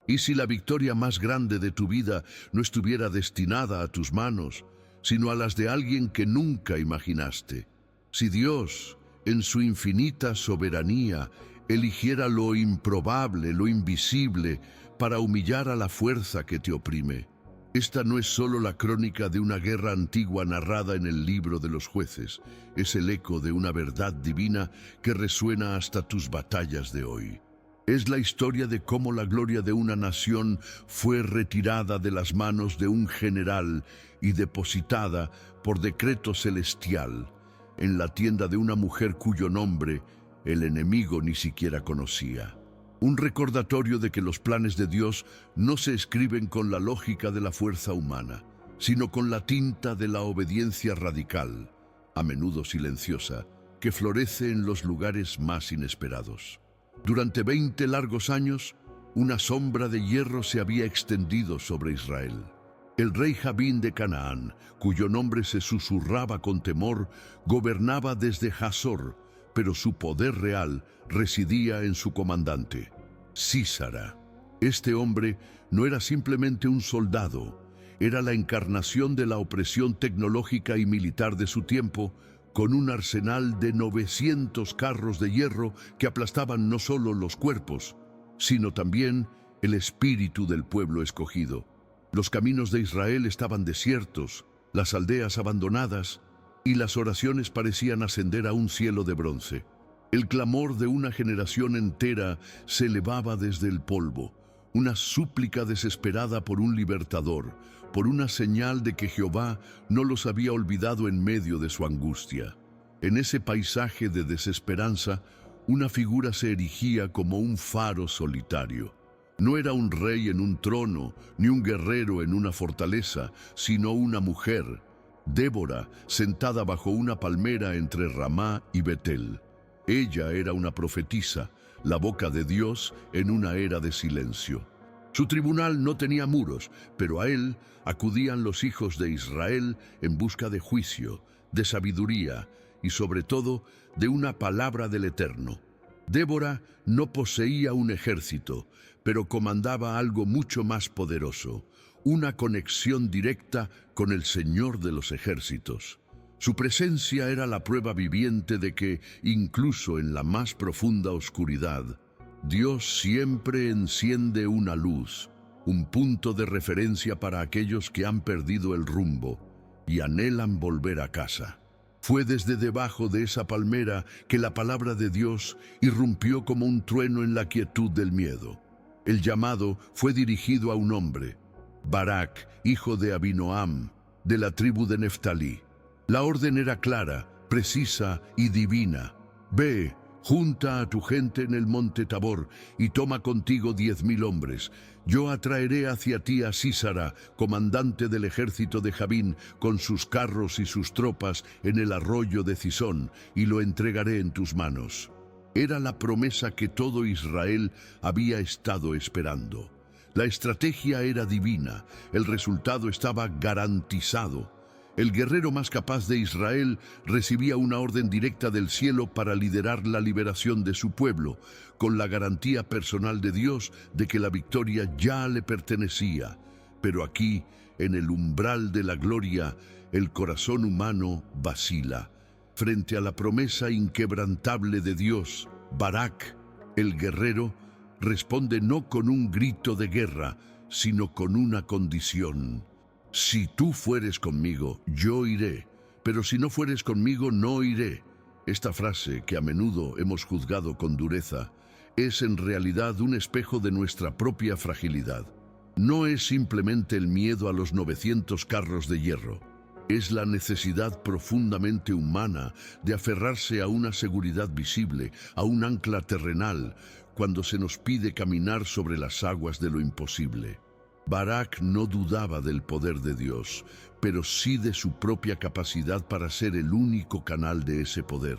¿Y si la victoria más grande de tu vida no estuviera destinada a tus manos, sino a las de alguien que nunca imaginaste? Si Dios, en su infinita soberanía, eligiera lo improbable, lo invisible, para humillar a la fuerza que te oprime. Esta no es solo la crónica de una guerra antigua narrada en el libro de los jueces, es el eco de una verdad divina que resuena hasta tus batallas de hoy. Es la historia de cómo la gloria de una nación fue retirada de las manos de un general y depositada por decreto celestial en la tienda de una mujer cuyo nombre el enemigo ni siquiera conocía. Un recordatorio de que los planes de Dios no se escriben con la lógica de la fuerza humana, sino con la tinta de la obediencia radical, a menudo silenciosa, que florece en los lugares más inesperados. Durante 20 largos años, una sombra de hierro se había extendido sobre Israel. El rey Jabín de Canaán, cuyo nombre se susurraba con temor, gobernaba desde Hazor, pero su poder real residía en su comandante, Sísara. Este hombre no era simplemente un soldado, era la encarnación de la opresión tecnológica y militar de su tiempo, con un arsenal de 900 carros de hierro que aplastaban no solo los cuerpos, sino también el espíritu del pueblo escogido. Los caminos de Israel estaban desiertos, las aldeas abandonadas, y las oraciones parecían ascender a un cielo de bronce. El clamor de una generación entera se elevaba desde el polvo, una súplica desesperada por un libertador, por una señal de que Jehová no los había olvidado en medio de su angustia. En ese paisaje de desesperanza, una figura se erigía como un faro solitario. No era un rey en un trono, ni un guerrero en una fortaleza, sino una mujer, Débora, sentada bajo una palmera entre Ramá y Betel. Ella era una profetisa, la boca de Dios en una era de silencio. Su tribunal no tenía muros, pero a él acudían los hijos de Israel en busca de juicio, de sabiduría y sobre todo de una palabra del Eterno. Débora no poseía un ejército, pero comandaba algo mucho más poderoso, una conexión directa con el Señor de los ejércitos. Su presencia era la prueba viviente de que, incluso en la más profunda oscuridad, Dios siempre enciende una luz, un punto de referencia para aquellos que han perdido el rumbo y anhelan volver a casa. Fue desde debajo de esa palmera que la palabra de Dios irrumpió como un trueno en la quietud del miedo. El llamado fue dirigido a un hombre, Barak, hijo de Abinoam, de la tribu de Neftalí. La orden era clara, precisa y divina. Ve, junta a tu gente en el monte Tabor y toma contigo 10,000 hombres. Yo atraeré hacia ti a Sísara, comandante del ejército de Jabín, con sus carros y sus tropas en el arroyo de Cisón, y lo entregaré en tus manos. Era la promesa que todo Israel había estado esperando. La estrategia era divina, el resultado estaba garantizado. El guerrero más capaz de Israel recibía una orden directa del cielo para liderar la liberación de su pueblo, con la garantía personal de Dios de que la victoria ya le pertenecía. Pero aquí, en el umbral de la gloria, el corazón humano vacila. Frente a la promesa inquebrantable de Dios, Barak, el guerrero, responde no con un grito de guerra, sino con una condición. Si tú fueres conmigo, yo iré, pero si no fueres conmigo, no iré. Esta frase, que a menudo hemos juzgado con dureza, es en realidad un espejo de nuestra propia fragilidad. No es simplemente el miedo a los 900 carros de hierro. Es la necesidad profundamente humana de aferrarse a una seguridad visible, a un ancla terrenal, cuando se nos pide caminar sobre las aguas de lo imposible. Barak no dudaba del poder de Dios, pero sí de su propia capacidad para ser el único canal de ese poder.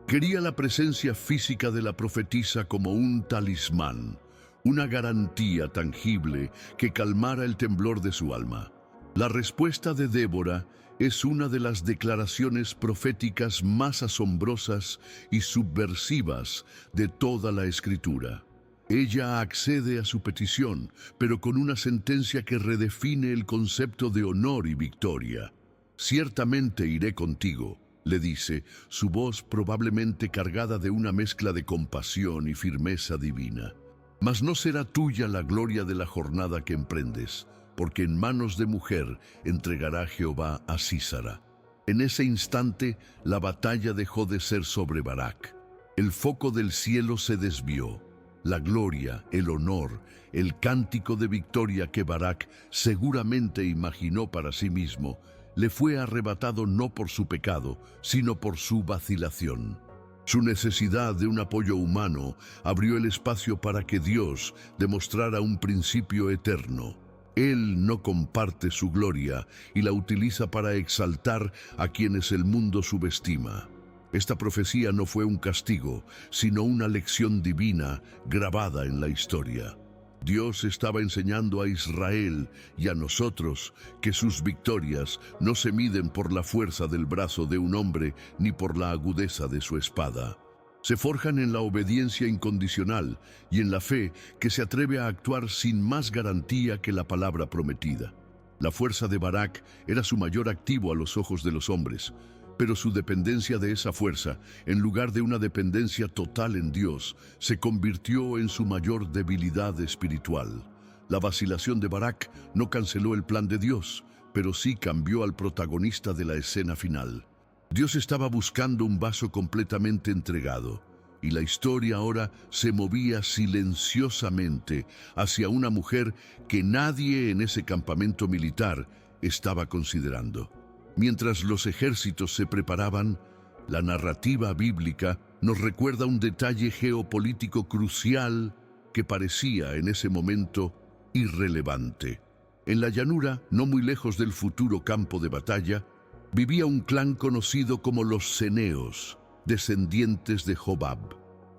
Quería la presencia física de la profetisa como un talismán, una garantía tangible que calmara el temblor de su alma. La respuesta de Débora es una de las declaraciones proféticas más asombrosas y subversivas de toda la Escritura. Ella accede a su petición, pero con una sentencia que redefine el concepto de honor y victoria. Ciertamente iré contigo, le dice, su voz probablemente cargada de una mezcla de compasión y firmeza divina. Mas no será tuya la gloria de la jornada que emprendes, porque en manos de mujer entregará Jehová a Sísara. En ese instante, la batalla dejó de ser sobre Barak. El foco del cielo se desvió. La gloria, el honor, el cántico de victoria que Barak seguramente imaginó para sí mismo, le fue arrebatado no por su pecado, sino por su vacilación. Su necesidad de un apoyo humano abrió el espacio para que Dios demostrara un principio eterno. Él no comparte su gloria y la utiliza para exaltar a quienes el mundo subestima. Esta profecía no fue un castigo, sino una lección divina grabada en la historia. Dios estaba enseñando a Israel y a nosotros que sus victorias no se miden por la fuerza del brazo de un hombre ni por la agudeza de su espada. Se forjan en la obediencia incondicional y en la fe que se atreve a actuar sin más garantía que la palabra prometida. La fuerza de Barak era su mayor activo a los ojos de los hombres, pero su dependencia de esa fuerza, en lugar de una dependencia total en Dios, se convirtió en su mayor debilidad espiritual. La vacilación de Barak no canceló el plan de Dios, pero sí cambió al protagonista de la escena final. Dios estaba buscando un vaso completamente entregado, y la historia ahora se movía silenciosamente hacia una mujer que nadie en ese campamento militar estaba considerando. Mientras los ejércitos se preparaban, la narrativa bíblica nos recuerda un detalle geopolítico crucial que parecía en ese momento irrelevante. En la llanura, no muy lejos del futuro campo de batalla, vivía un clan conocido como los ceneos, descendientes de Jobab,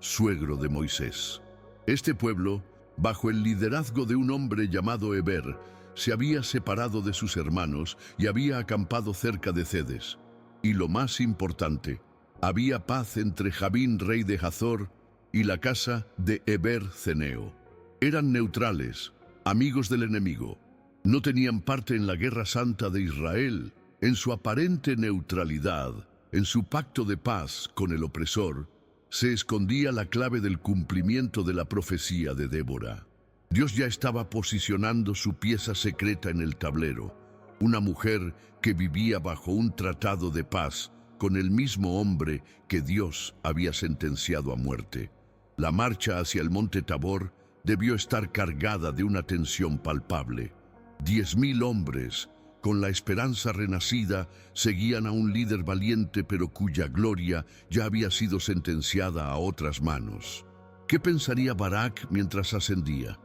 suegro de Moisés. Este pueblo, bajo el liderazgo de un hombre llamado Heber, se había separado de sus hermanos y había acampado cerca de Cedes. Y lo más importante, había paz entre Jabín, rey de Hazor, y la casa de Heber ceneo. Eran neutrales, amigos del enemigo. No tenían parte en la guerra santa de Israel. En su aparente neutralidad, en su pacto de paz con el opresor, se escondía la clave del cumplimiento de la profecía de Débora. Dios ya estaba posicionando su pieza secreta en el tablero, una mujer que vivía bajo un tratado de paz con el mismo hombre que Dios había sentenciado a muerte. La marcha hacia el monte Tabor debió estar cargada de una tensión palpable. 10,000 hombres, con la esperanza renacida, seguían a un líder valiente pero cuya gloria ya había sido sentenciada a otras manos. ¿Qué pensaría Barak mientras ascendía?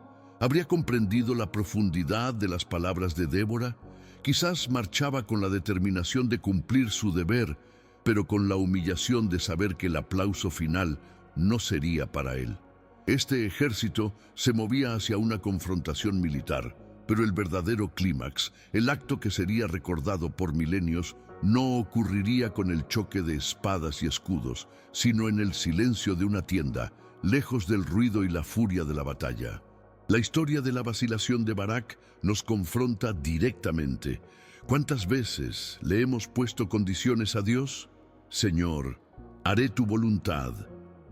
¿Habría comprendido la profundidad de las palabras de Débora? Quizás marchaba con la determinación de cumplir su deber, pero con la humillación de saber que el aplauso final no sería para él. Este ejército se movía hacia una confrontación militar, pero el verdadero clímax, el acto que sería recordado por milenios, no ocurriría con el choque de espadas y escudos, sino en el silencio de una tienda, lejos del ruido y la furia de la batalla. La historia de la vacilación de Barak nos confronta directamente. ¿Cuántas veces le hemos puesto condiciones a Dios? Señor, haré tu voluntad,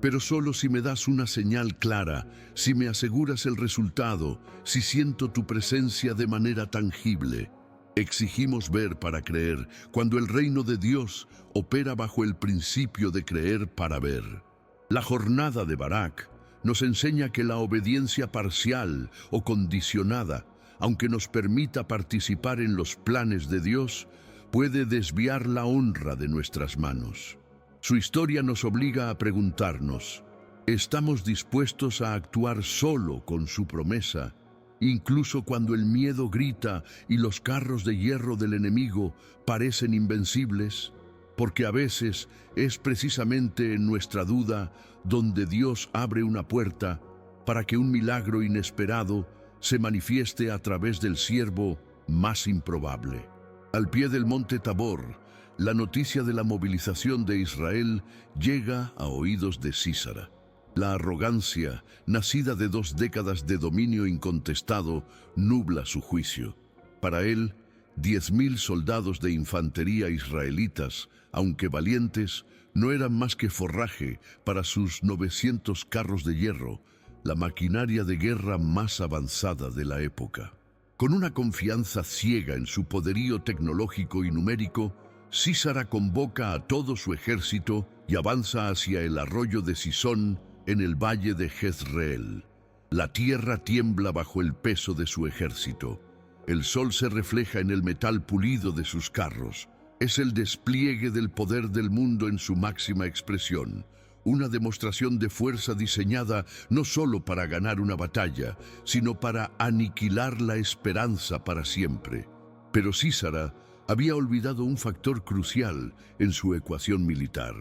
pero solo si me das una señal clara, si me aseguras el resultado, si siento tu presencia de manera tangible. Exigimos ver para creer, cuando el reino de Dios opera bajo el principio de creer para ver. La jornada de Barak nos enseña que la obediencia parcial o condicionada, aunque nos permita participar en los planes de Dios, puede desviar la honra de nuestras manos. Su historia nos obliga a preguntarnos, ¿estamos dispuestos a actuar solo con su promesa, incluso cuando el miedo grita y los carros de hierro del enemigo parecen invencibles? Porque a veces es precisamente en nuestra duda donde Dios abre una puerta para que un milagro inesperado se manifieste a través del siervo más improbable. Al pie del monte Tabor, la noticia de la movilización de Israel llega a oídos de Sísara. La arrogancia, nacida de 2 décadas de dominio incontestado, nubla su juicio. Para él, 10.000 soldados de infantería israelitas, aunque valientes, no eran más que forraje para sus 900 carros de hierro, la maquinaria de guerra más avanzada de la época. Con una confianza ciega en su poderío tecnológico y numérico, Sísara convoca a todo su ejército y avanza hacia el arroyo de Sisón en el valle de Jezreel. La tierra tiembla bajo el peso de su ejército. El sol se refleja en el metal pulido de sus carros. Es el despliegue del poder del mundo en su máxima expresión. Una demostración de fuerza diseñada no solo para ganar una batalla, sino para aniquilar la esperanza para siempre. Pero Sísara había olvidado un factor crucial en su ecuación militar: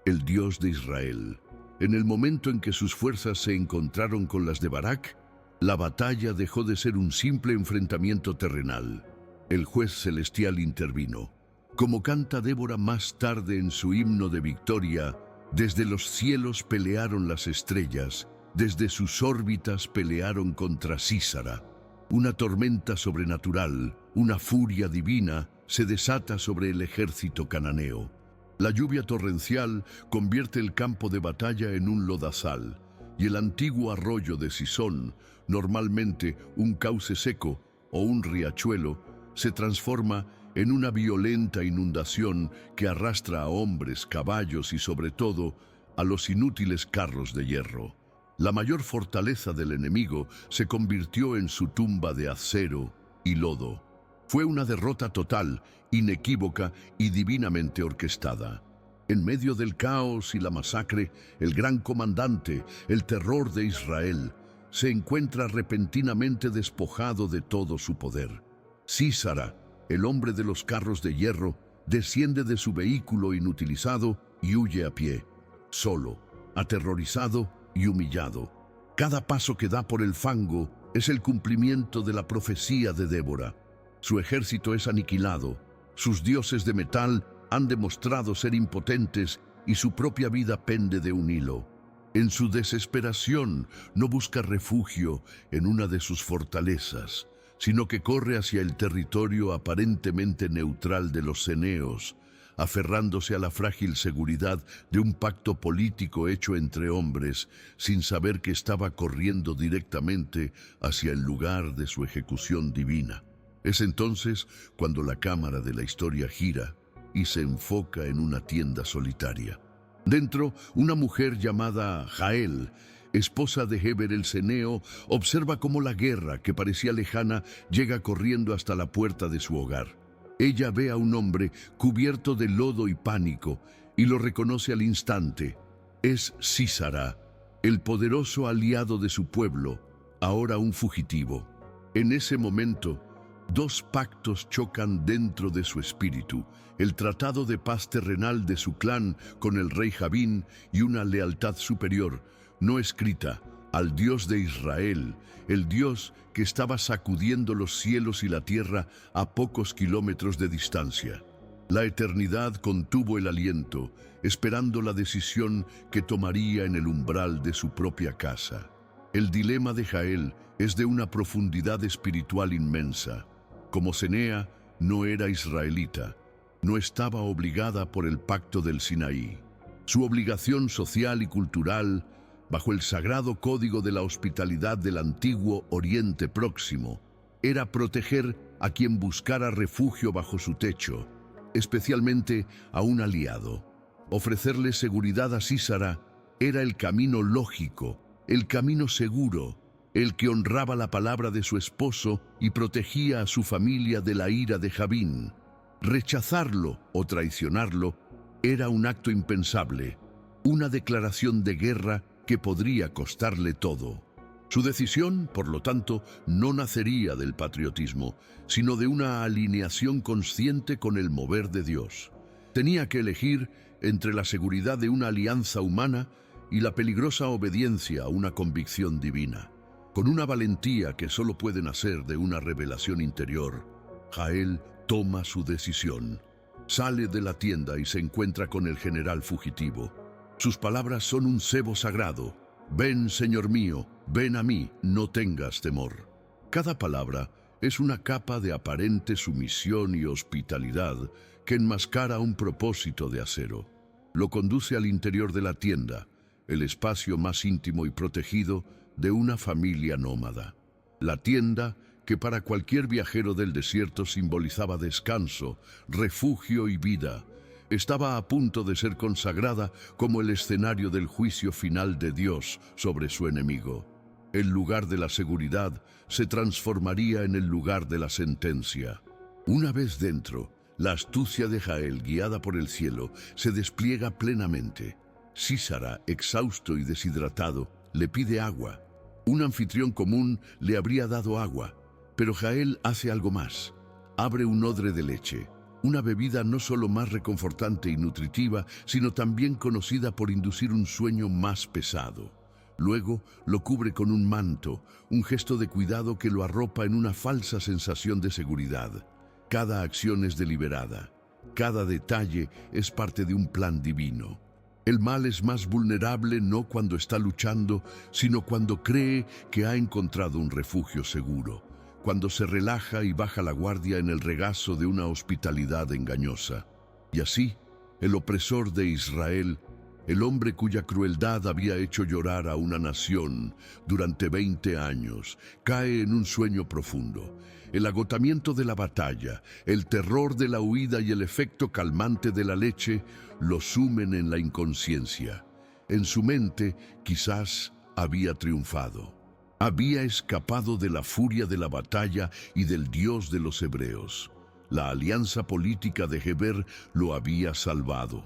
el Dios de Israel. En el momento en que sus fuerzas se encontraron con las de Barak, la batalla dejó de ser un simple enfrentamiento terrenal. El juez celestial intervino. Como canta Débora más tarde en su himno de victoria, desde los cielos pelearon las estrellas, desde sus órbitas pelearon contra Sísara. Una tormenta sobrenatural, una furia divina, se desata sobre el ejército cananeo. La lluvia torrencial convierte el campo de batalla en un lodazal, y el antiguo arroyo de Sisón, normalmente un cauce seco o un riachuelo, se transforma en una violenta inundación que arrastra a hombres, caballos y sobre todo a los inútiles carros de hierro. La mayor fortaleza del enemigo se convirtió en su tumba de acero y lodo. Fue una derrota total, inequívoca y divinamente orquestada. En medio del caos y la masacre, el gran comandante, el terror de Israel, se encuentra repentinamente despojado de todo su poder. Sísara, el hombre de los carros de hierro, desciende de su vehículo inutilizado y huye a pie, solo, aterrorizado y humillado. Cada paso que da por el fango es el cumplimiento de la profecía de Débora. Su ejército es aniquilado, sus dioses de metal han demostrado ser impotentes y su propia vida pende de un hilo. En su desesperación no busca refugio en una de sus fortalezas, sino que corre hacia el territorio aparentemente neutral de los ceneos, aferrándose a la frágil seguridad de un pacto político hecho entre hombres, sin saber que estaba corriendo directamente hacia el lugar de su ejecución divina. Es entonces cuando la cámara de la historia gira y se enfoca en una tienda solitaria. Dentro, una mujer llamada Jael, esposa de Heber el ceneo, observa cómo la guerra, que parecía lejana, llega corriendo hasta la puerta de su hogar. Ella ve a un hombre cubierto de lodo y pánico y lo reconoce al instante. Es Sísara, el poderoso aliado de su pueblo, ahora un fugitivo. En ese momento, dos pactos chocan dentro de su espíritu: el tratado de paz terrenal de su clan con el rey Javín y una lealtad superior, no escrita, al Dios de Israel, el Dios que estaba sacudiendo los cielos y la tierra a pocos kilómetros de distancia. La eternidad contuvo el aliento, esperando la decisión que tomaría en el umbral de su propia casa. El dilema de Jael es de una profundidad espiritual inmensa. Como Cenea, no era israelita, no estaba obligada por el pacto del Sinaí. Su obligación social y cultural, bajo el sagrado código de la hospitalidad del antiguo Oriente Próximo, era proteger a quien buscara refugio bajo su techo, especialmente a un aliado. Ofrecerle seguridad a Sísara era el camino lógico, el camino seguro, el que honraba la palabra de su esposo y protegía a su familia de la ira de Javín. Rechazarlo o traicionarlo era un acto impensable, una declaración de guerra que podría costarle todo. Su decisión, por lo tanto, no nacería del patriotismo, sino de una alineación consciente con el mover de Dios. Tenía que elegir entre la seguridad de una alianza humana y la peligrosa obediencia a una convicción divina. Con una valentía que solo puede nacer de una revelación interior, Jael toma su decisión. Sale de la tienda y se encuentra con el general fugitivo. Sus palabras son un cebo sagrado. Ven, Señor mío, ven a mí, no tengas temor. Cada palabra es una capa de aparente sumisión y hospitalidad que enmascara un propósito de acero. Lo conduce al interior de la tienda, el espacio más íntimo y protegido de una familia nómada. La tienda, que para cualquier viajero del desierto simbolizaba descanso, refugio y vida, estaba a punto de ser consagrada como el escenario del juicio final de Dios sobre su enemigo. El lugar de la seguridad se transformaría en el lugar de la sentencia. Una vez dentro, la astucia de Jael, guiada por el cielo, se despliega plenamente. Sísara, exhausto y deshidratado, le pide agua. Un anfitrión común le habría dado agua, pero Jael hace algo más. Abre un odre de leche, una bebida no solo más reconfortante y nutritiva, sino también conocida por inducir un sueño más pesado. Luego lo cubre con un manto, un gesto de cuidado que lo arropa en una falsa sensación de seguridad. Cada acción es deliberada, cada detalle es parte de un plan divino. El mal es más vulnerable no cuando está luchando, sino cuando cree que ha encontrado un refugio seguro, cuando se relaja y baja la guardia en el regazo de una hospitalidad engañosa. Y así, el opresor de Israel, el hombre cuya crueldad había hecho llorar a una nación durante 20 años, cae en un sueño profundo. El agotamiento de la batalla, el terror de la huida y el efecto calmante de la leche lo sumen en la inconsciencia. En su mente, quizás había triunfado. Había escapado de la furia de la batalla y del Dios de los hebreos. La alianza política de Heber lo había salvado.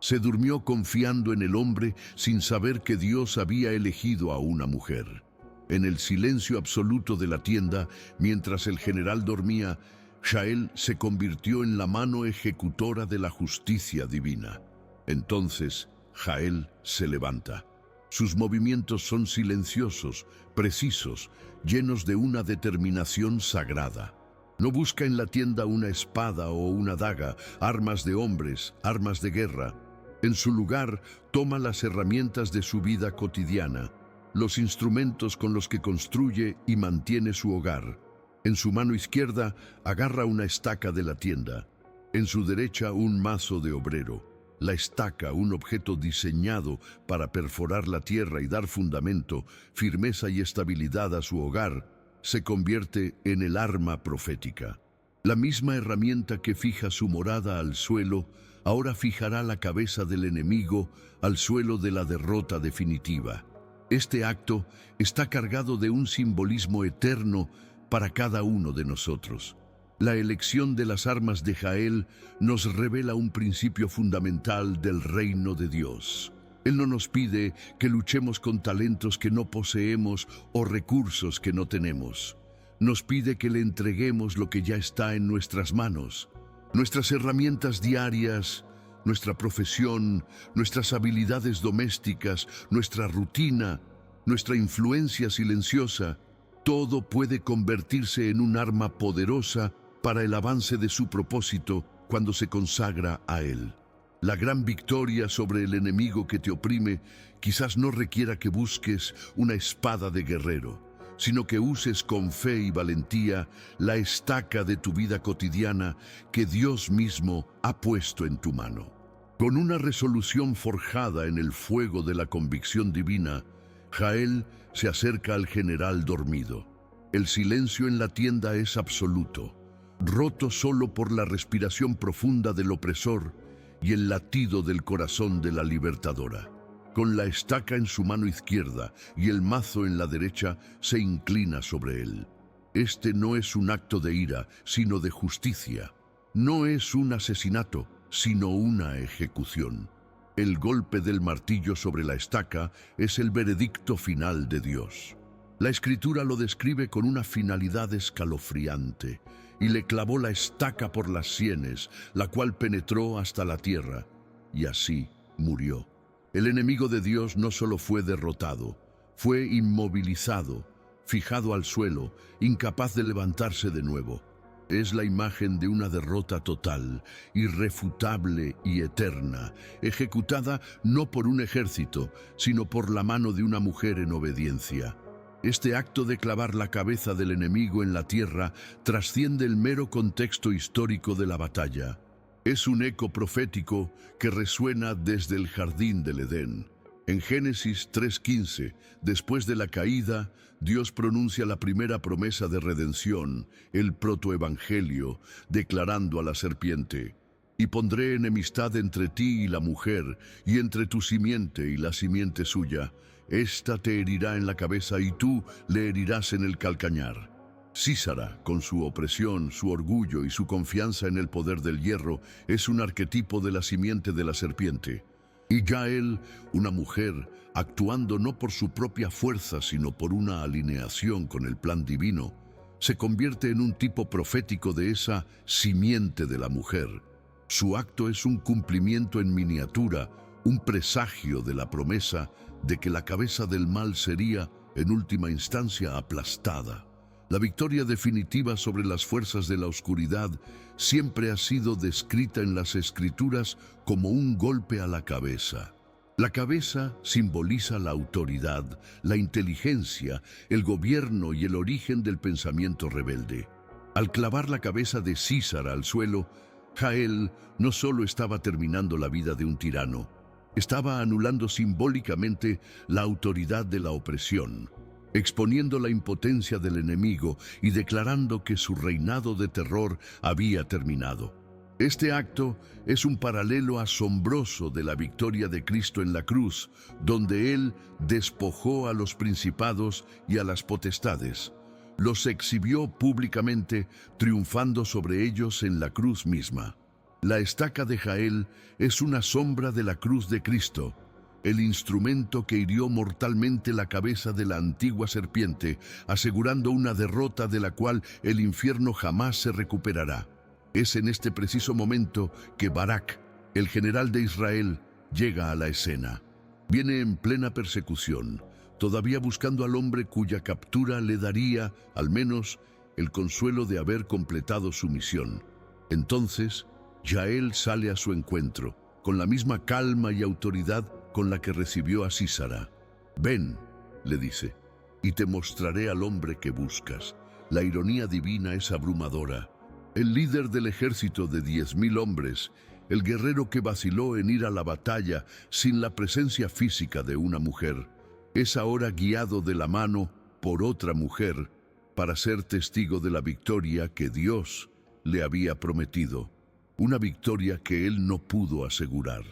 Se durmió confiando en el hombre sin saber que Dios había elegido a una mujer. En el silencio absoluto de la tienda, mientras el general dormía, Jael se convirtió en la mano ejecutora de la justicia divina. Entonces, Jael se levanta. Sus movimientos son silenciosos, precisos, llenos de una determinación sagrada. No busca en la tienda una espada o una daga, armas de hombres, armas de guerra. En su lugar, toma las herramientas de su vida cotidiana, los instrumentos con los que construye y mantiene su hogar. En su mano izquierda, agarra una estaca de la tienda. En su derecha, un mazo de obrero. La estaca, un objeto diseñado para perforar la tierra y dar fundamento, firmeza y estabilidad a su hogar, se convierte en el arma profética. La misma herramienta que fija su morada al suelo, ahora fijará la cabeza del enemigo al suelo de la derrota definitiva. Este acto está cargado de un simbolismo eterno para cada uno de nosotros. La elección de las armas de Jael nos revela un principio fundamental del reino de Dios. Él no nos pide que luchemos con talentos que no poseemos o recursos que no tenemos. Nos pide que le entreguemos lo que ya está en nuestras manos. Nuestras herramientas diarias, nuestra profesión, nuestras habilidades domésticas, nuestra rutina, nuestra influencia silenciosa, todo puede convertirse en un arma poderosa para el avance de su propósito cuando se consagra a Él. La gran victoria sobre el enemigo que te oprime quizás no requiera que busques una espada de guerrero, sino que uses con fe y valentía la estaca de tu vida cotidiana que Dios mismo ha puesto en tu mano. Con una resolución forjada en el fuego de la convicción divina, Jael se acerca al general dormido. El silencio en la tienda es absoluto, roto solo por la respiración profunda del opresor y el latido del corazón de la libertadora. Con la estaca en su mano izquierda y el mazo en la derecha, se inclina sobre él. Este no es un acto de ira, sino de justicia. No es un asesinato, sino una ejecución. El golpe del martillo sobre la estaca es el veredicto final de Dios. La Escritura lo describe con una finalidad escalofriante, y le clavó la estaca por las sienes, la cual penetró hasta la tierra, y así murió. El enemigo de Dios no solo fue derrotado, fue inmovilizado, fijado al suelo, incapaz de levantarse de nuevo. es la imagen de una derrota total, irrefutable y eterna, ejecutada no por un ejército, sino por la mano de una mujer en obediencia. Este acto de clavar la cabeza del enemigo en la tierra trasciende el mero contexto histórico de la batalla. Es un eco profético que resuena desde el jardín del Edén. En Génesis 3:15, después de la caída, Dios pronuncia la primera promesa de redención, el protoevangelio, declarando a la serpiente: «Y pondré enemistad entre ti y la mujer, y entre tu simiente y la simiente suya. Ésta te herirá en la cabeza y tú le herirás en el calcañar». Sísara, con su opresión, su orgullo y su confianza en el poder del hierro, es un arquetipo de la simiente de la serpiente. Y Jael, una mujer, actuando no por su propia fuerza, sino por una alineación con el plan divino, se convierte en un tipo profético de esa simiente de la mujer. Su acto es un cumplimiento en miniatura, un presagio de la promesa de que la cabeza del mal sería, en última instancia, aplastada. La victoria definitiva sobre las fuerzas de la oscuridad siempre ha sido descrita en las Escrituras como un golpe a la cabeza. La cabeza simboliza la autoridad, la inteligencia, el gobierno y el origen del pensamiento rebelde. Al clavar la cabeza de Sísara al suelo, Jael no solo estaba terminando la vida de un tirano, estaba anulando simbólicamente la autoridad de la opresión, exponiendo la impotencia del enemigo y declarando que su reinado de terror había terminado. Este acto es un paralelo asombroso de la victoria de Cristo en la cruz, donde Él despojó a los principados y a las potestades. Los exhibió públicamente, triunfando sobre ellos en la cruz misma. La estaca de Jael es una sombra de la cruz de Cristo, el instrumento que hirió mortalmente la cabeza de la antigua serpiente, asegurando una derrota de la cual el infierno jamás se recuperará. Es en este preciso momento que Barak, el general de Israel, llega a la escena. Viene en plena persecución, todavía buscando al hombre cuya captura le daría, al menos, el consuelo de haber completado su misión. Entonces, Jael sale a su encuentro, con la misma calma y autoridad con la que recibió a Sísara. «Ven», le dice, «y te mostraré al hombre que buscas». La ironía divina es abrumadora. El líder del ejército de 10,000 hombres, el guerrero que vaciló en ir a la batalla sin la presencia física de una mujer, es ahora guiado de la mano por otra mujer para ser testigo de la victoria que Dios le había prometido, una victoria que él no pudo asegurar.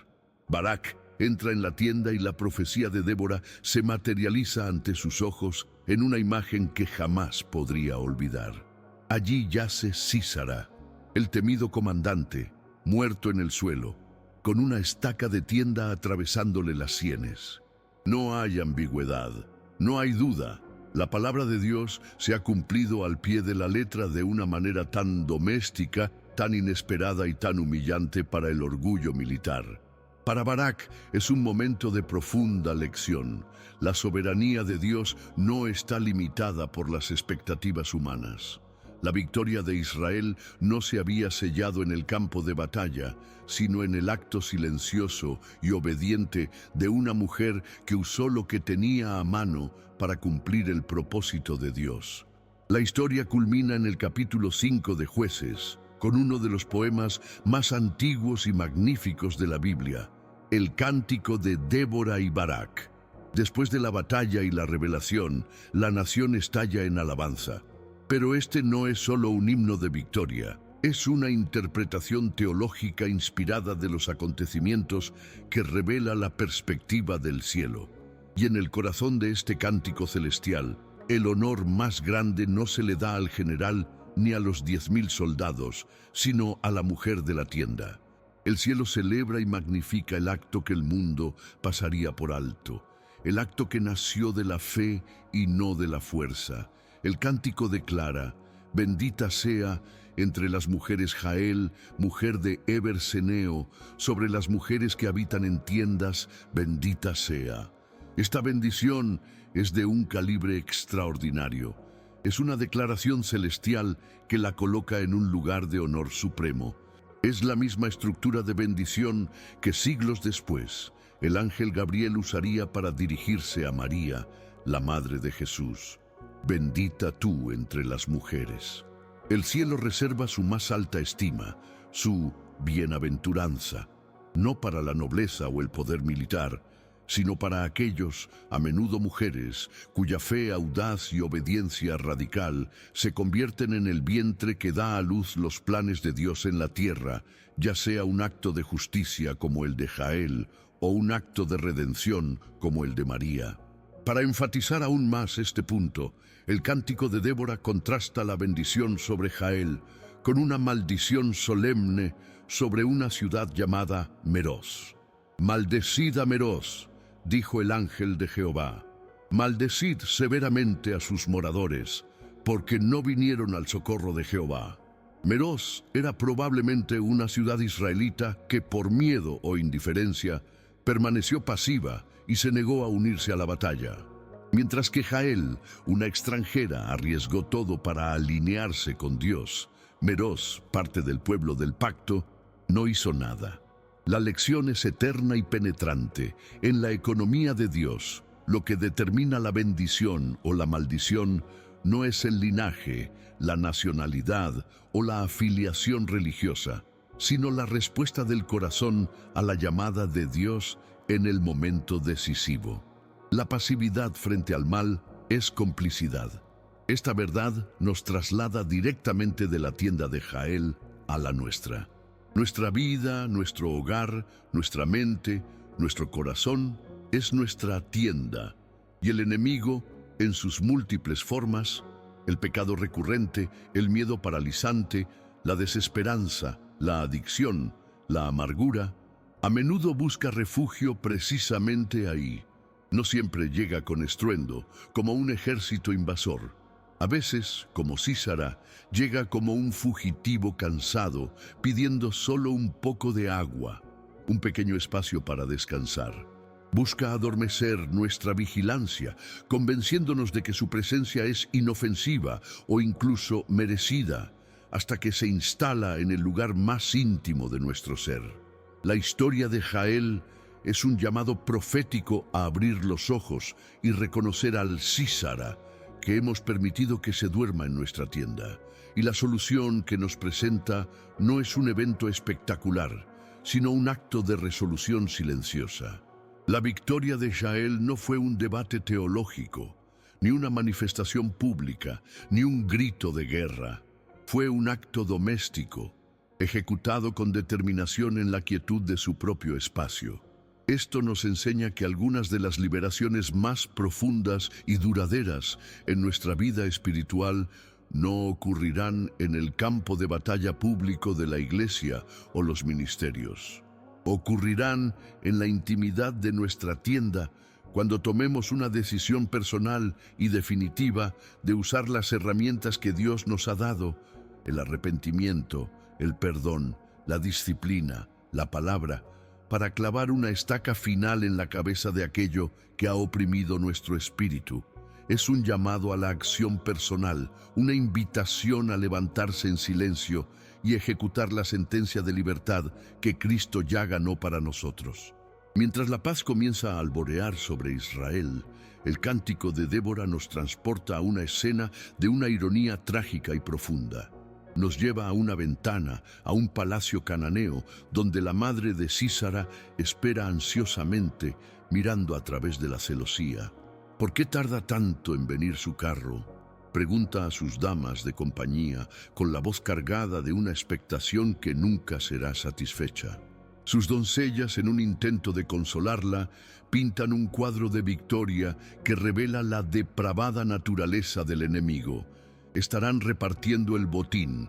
Barak entra en la tienda y la profecía de Débora se materializa ante sus ojos en una imagen que jamás podría olvidar. Allí yace Sísara, el temido comandante, muerto en el suelo, con una estaca de tienda atravesándole las sienes. No hay ambigüedad, no hay duda. La palabra de Dios se ha cumplido al pie de la letra de una manera tan doméstica, tan inesperada y tan humillante para el orgullo militar. Para Barak es un momento de profunda lección. La soberanía de Dios no está limitada por las expectativas humanas. La victoria de Israel no se había sellado en el campo de batalla, sino en el acto silencioso y obediente de una mujer que usó lo que tenía a mano para cumplir el propósito de Dios. La historia culmina en el capítulo 5 de Jueces, con uno de los poemas más antiguos y magníficos de la Biblia, el Cántico de Débora y Barak. Después de la batalla y la revelación, la nación estalla en alabanza. Pero este no es solo un himno de victoria, es una interpretación teológica inspirada de los acontecimientos que revela la perspectiva del cielo. Y en el corazón de este cántico celestial, el honor más grande no se le da al general ni a los 10,000 soldados, sino a la mujer de la tienda. El cielo celebra y magnifica el acto que el mundo pasaría por alto, el acto que nació de la fe y no de la fuerza. El cántico declara: «Bendita sea entre las mujeres Jael, mujer de Eber-Seneo, sobre las mujeres que habitan en tiendas, bendita sea». Esta bendición es de un calibre extraordinario. Es una declaración celestial que la coloca en un lugar de honor supremo. Es la misma estructura de bendición que siglos después el ángel Gabriel usaría para dirigirse a María, la madre de Jesús. Bendita tú entre las mujeres. El cielo reserva su más alta estima, su bienaventuranza, no para la nobleza o el poder militar, sino para aquellos, a menudo mujeres, cuya fe audaz y obediencia radical se convierten en el vientre que da a luz los planes de Dios en la tierra, ya sea un acto de justicia como el de Jael o un acto de redención como el de María. Para enfatizar aún más este punto, el cántico de Débora contrasta la bendición sobre Jael con una maldición solemne sobre una ciudad llamada Meroz. «Maldecid a Meroz», dijo el ángel de Jehová, «maldecid severamente a sus moradores, porque no vinieron al socorro de Jehová». Meroz era probablemente una ciudad israelita que por miedo o indiferencia permaneció pasiva y se negó a unirse a la batalla. Mientras que Jael, una extranjera, arriesgó todo para alinearse con Dios, Meroz, parte del pueblo del pacto, no hizo nada. La lección es eterna y penetrante. En la economía de Dios, lo que determina la bendición o la maldición no es el linaje, la nacionalidad o la afiliación religiosa, sino la respuesta del corazón a la llamada de Dios en el momento decisivo. La pasividad frente al mal es complicidad. Esta verdad nos traslada directamente de la tienda de Jael a la nuestra. Nuestra vida, nuestro hogar, nuestra mente, nuestro corazón es nuestra tienda, y el enemigo, en sus múltiples formas, el pecado recurrente, el miedo paralizante, la desesperanza, la adicción, la amargura, a menudo busca refugio precisamente ahí. No siempre llega con estruendo, como un ejército invasor. A veces, como Sísara, llega como un fugitivo cansado, pidiendo solo un poco de agua, un pequeño espacio para descansar. Busca adormecer nuestra vigilancia, convenciéndonos de que su presencia es inofensiva o incluso merecida, hasta que se instala en el lugar más íntimo de nuestro ser. La historia de Jael es un llamado profético a abrir los ojos y reconocer al Sísara que hemos permitido que se duerma en nuestra tienda. Y la solución que nos presenta no es un evento espectacular, sino un acto de resolución silenciosa. La victoria de Jael no fue un debate teológico, ni una manifestación pública, ni un grito de guerra. Fue un acto doméstico, ejecutado con determinación en la quietud de su propio espacio. Esto nos enseña que algunas de las liberaciones más profundas y duraderas en nuestra vida espiritual no ocurrirán en el campo de batalla público de la iglesia o los ministerios. Ocurrirán en la intimidad de nuestra tienda cuando tomemos una decisión personal y definitiva de usar las herramientas que Dios nos ha dado: el arrepentimiento, el perdón, la disciplina, la palabra, para clavar una estaca final en la cabeza de aquello que ha oprimido nuestro espíritu. Es un llamado a la acción personal, una invitación a levantarse en silencio y ejecutar la sentencia de libertad que Cristo ya ganó para nosotros. Mientras la paz comienza a alborear sobre Israel, el cántico de Débora nos transporta a una escena de una ironía trágica y profunda. Nos lleva a una ventana, a un palacio cananeo, donde la madre de Sísara espera ansiosamente, mirando a través de la celosía. ¿Por qué tarda tanto en venir su carro?, pregunta a sus damas de compañía, con la voz cargada de una expectación que nunca será satisfecha. Sus doncellas, en un intento de consolarla, pintan un cuadro de victoria que revela la depravada naturaleza del enemigo. Estarán repartiendo el botín,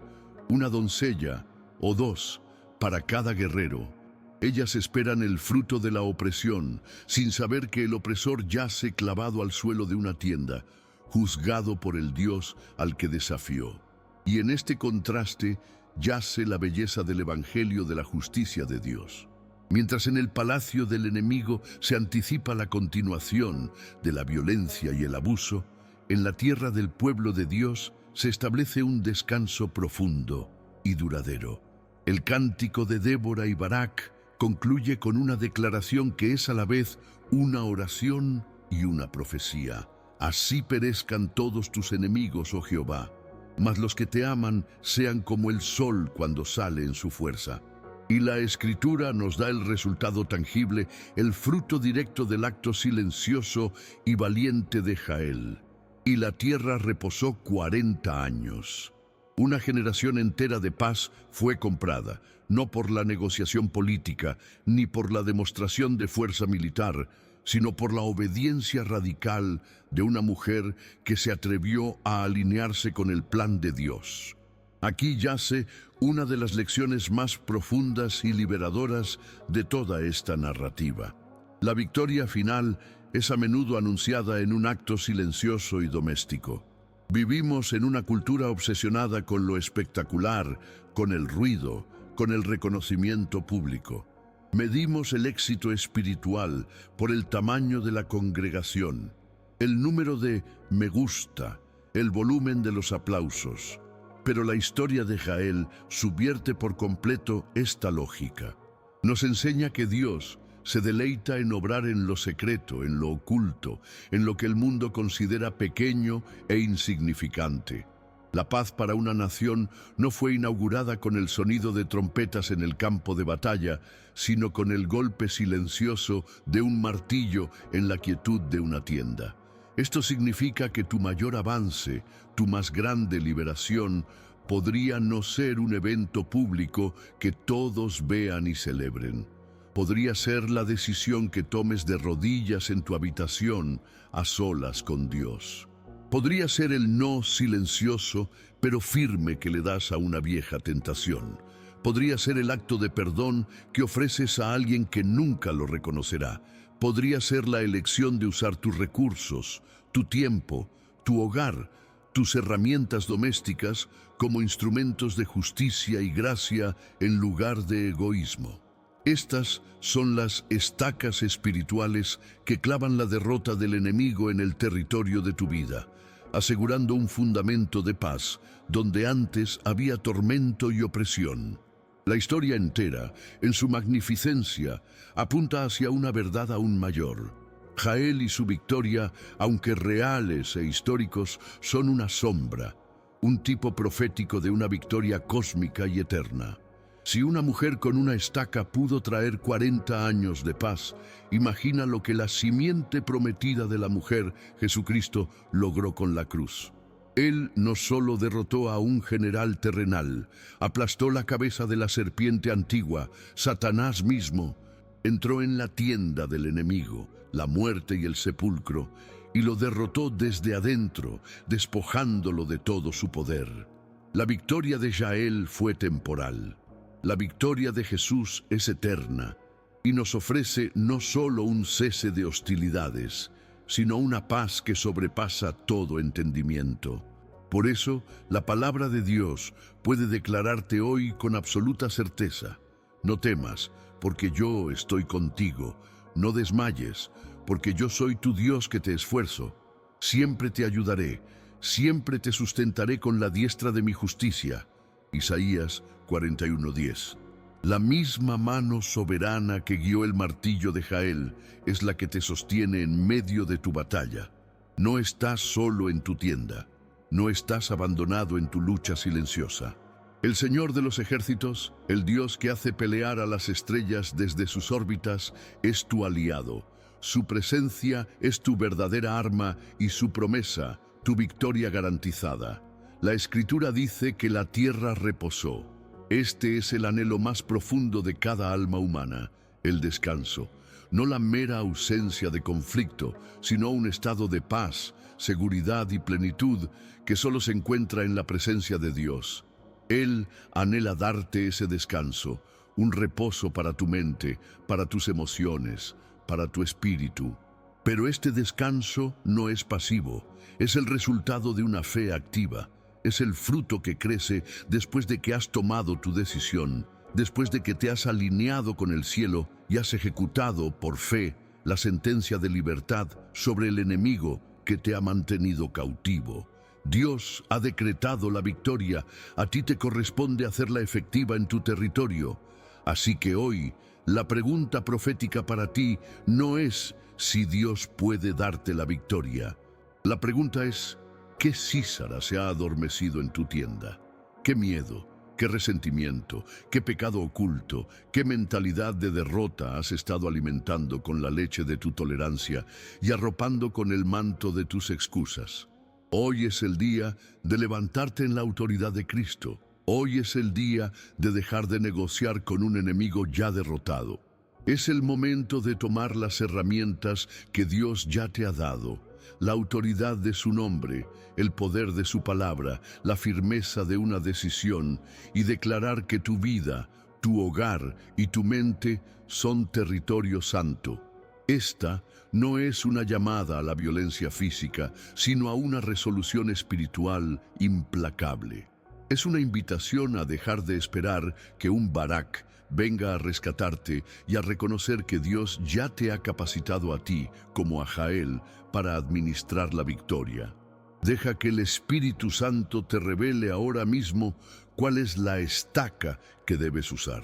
una doncella o dos para cada guerrero. Ellas esperan el fruto de la opresión, sin saber que el opresor yace clavado al suelo de una tienda, juzgado por el Dios al que desafió. Y en este contraste yace la belleza del Evangelio de la justicia de Dios. Mientras en el palacio del enemigo se anticipa la continuación de la violencia y el abuso, en la tierra del pueblo de Dios, se establece un descanso profundo y duradero. El cántico de Débora y Barak concluye con una declaración que es a la vez una oración y una profecía. Así perezcan todos tus enemigos, oh Jehová, mas los que te aman sean como el sol cuando sale en su fuerza. Y la Escritura nos da el resultado tangible, el fruto directo del acto silencioso y valiente de Jael. Y la tierra reposó 40 años. Una generación entera de paz fue comprada, no por la negociación política, ni por la demostración de fuerza militar, sino por la obediencia radical de una mujer que se atrevió a alinearse con el plan de Dios. Aquí yace una de las lecciones más profundas y liberadoras de toda esta narrativa. La victoria final es a menudo anunciada en un acto silencioso y doméstico. Vivimos en una cultura obsesionada con lo espectacular, con el ruido, con el reconocimiento público. Medimos el éxito espiritual por el tamaño de la congregación, el número de me gusta, el volumen de los aplausos. Pero la historia de Jael subvierte por completo esta lógica. Nos enseña que Dios se deleita en obrar en lo secreto, en lo oculto, en lo que el mundo considera pequeño e insignificante. La paz para una nación no fue inaugurada con el sonido de trompetas en el campo de batalla, sino con el golpe silencioso de un martillo en la quietud de una tienda. Esto significa que tu mayor avance, tu más grande liberación, podría no ser un evento público que todos vean y celebren. Podría ser la decisión que tomes de rodillas en tu habitación, a solas con Dios. Podría ser el no silencioso, pero firme que le das a una vieja tentación. Podría ser el acto de perdón que ofreces a alguien que nunca lo reconocerá. Podría ser la elección de usar tus recursos, tu tiempo, tu hogar, tus herramientas domésticas como instrumentos de justicia y gracia en lugar de egoísmo. Estas son las estacas espirituales que clavan la derrota del enemigo en el territorio de tu vida, asegurando un fundamento de paz donde antes había tormento y opresión. La historia entera, en su magnificencia, apunta hacia una verdad aún mayor. Jael y su victoria, aunque reales e históricos, son una sombra, un tipo profético de una victoria cósmica y eterna. Si una mujer con una estaca pudo traer 40 años de paz, imagina lo que la simiente prometida de la mujer, Jesucristo, logró con la cruz. Él no solo derrotó a un general terrenal, aplastó la cabeza de la serpiente antigua, Satanás mismo, entró en la tienda del enemigo, la muerte y el sepulcro, y lo derrotó desde adentro, despojándolo de todo su poder. La victoria de Jael fue temporal. La victoria de Jesús es eterna y nos ofrece no solo un cese de hostilidades, sino una paz que sobrepasa todo entendimiento. Por eso, la palabra de Dios puede declararte hoy con absoluta certeza: no temas, porque yo estoy contigo. No desmayes, porque yo soy tu Dios que te esfuerzo. Siempre te ayudaré, siempre te sustentaré con la diestra de mi justicia. Isaías 41:10. La misma mano soberana que guió el martillo de Jael es la que te sostiene en medio de tu batalla. No estás solo en tu tienda, no estás abandonado en tu lucha silenciosa. El Señor de los ejércitos, el Dios que hace pelear a las estrellas desde sus órbitas, es tu aliado. Su presencia es tu verdadera arma y su promesa, tu victoria garantizada. La Escritura dice que la tierra reposó. Este es el anhelo más profundo de cada alma humana, el descanso. No la mera ausencia de conflicto, sino un estado de paz, seguridad y plenitud que solo se encuentra en la presencia de Dios. Él anhela darte ese descanso, un reposo para tu mente, para tus emociones, para tu espíritu. Pero este descanso no es pasivo, es el resultado de una fe activa. Es el fruto que crece después de que has tomado tu decisión, después de que te has alineado con el cielo y has ejecutado por fe la sentencia de libertad sobre el enemigo que te ha mantenido cautivo. Dios ha decretado la victoria, a ti te corresponde hacerla efectiva en tu territorio. Así que hoy, la pregunta profética para ti no es si Dios puede darte la victoria. La pregunta es, ¿qué císara se ha adormecido en tu tienda? ¿Qué miedo? ¿Qué resentimiento? ¿Qué pecado oculto? ¿Qué mentalidad de derrota has estado alimentando con la leche de tu tolerancia y arropando con el manto de tus excusas? Hoy es el día de levantarte en la autoridad de Cristo. Hoy es el día de dejar de negociar con un enemigo ya derrotado. Es el momento de tomar las herramientas que Dios ya te ha dado, la autoridad de su nombre, el poder de su palabra, la firmeza de una decisión y declarar que tu vida, tu hogar y tu mente son territorio santo. Esta no es una llamada a la violencia física, sino a una resolución espiritual implacable. Es una invitación a dejar de esperar que un Barak venga a rescatarte y a reconocer que Dios ya te ha capacitado a ti, como a Jael, para administrar la victoria. Deja que el Espíritu Santo te revele ahora mismo cuál es la estaca que debes usar.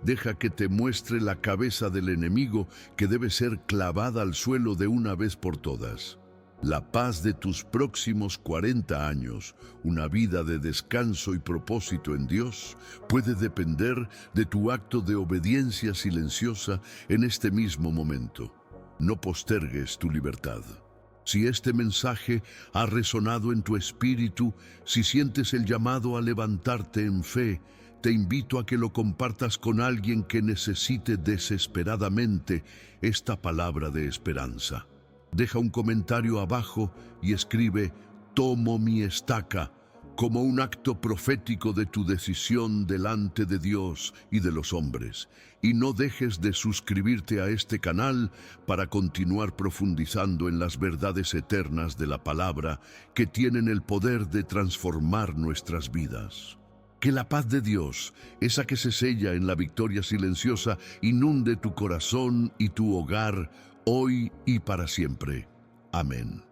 Deja que te muestre la cabeza del enemigo que debe ser clavada al suelo de una vez por todas. La paz de tus próximos 40 años, una vida de descanso y propósito en Dios, puede depender de tu acto de obediencia silenciosa en este mismo momento. No postergues tu libertad. Si este mensaje ha resonado en tu espíritu, si sientes el llamado a levantarte en fe, te invito a que lo compartas con alguien que necesite desesperadamente esta palabra de esperanza. Deja un comentario abajo y escribe «Tomo mi estaca» como un acto profético de tu decisión delante de Dios y de los hombres. Y no dejes de suscribirte a este canal para continuar profundizando en las verdades eternas de la palabra que tienen el poder de transformar nuestras vidas. Que la paz de Dios, esa que se sella en la victoria silenciosa, inunde tu corazón y tu hogar hoy y para siempre. Amén.